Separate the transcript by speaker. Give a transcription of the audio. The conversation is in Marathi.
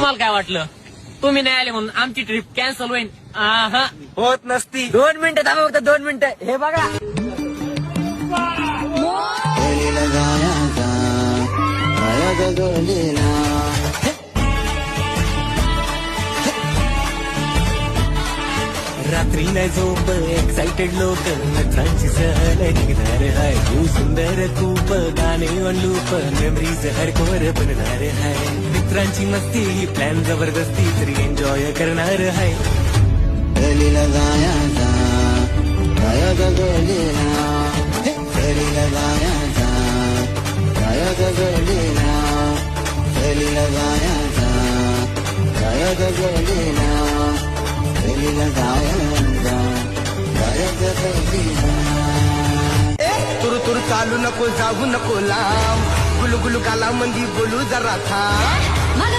Speaker 1: तुम्हाला काय वाटलं तुम्ही नाही आले म्हणून आमची ट्रिप कॅन्सल होईल?
Speaker 2: होत नसती. 2 मिनिटं थांबा फक्त 2 मिनिटं. हे बघा
Speaker 3: रात्री नाही झोप एक्साइटेड लोक मित्रांची सहल निघणार हाय तू सुंदर खूप गाणे ऑन लूप मेमरीज हरकोर बनणार हाय मित्रांची मस्ती प्लॅन जबरदस्ती तरी एन्जॉय करणार हाय
Speaker 4: गलीला गायाचा गायाचा गलीला गलीला गायाचा गायाचा गलीला गलीला गायाचा गायाचा गलीला गलीला गायाचा गायाचा गलीला.
Speaker 2: तुरु तुरु चालू नको जाऊ नको लांब गुलू गुलू काला मंदी बोलू जरा था
Speaker 5: मग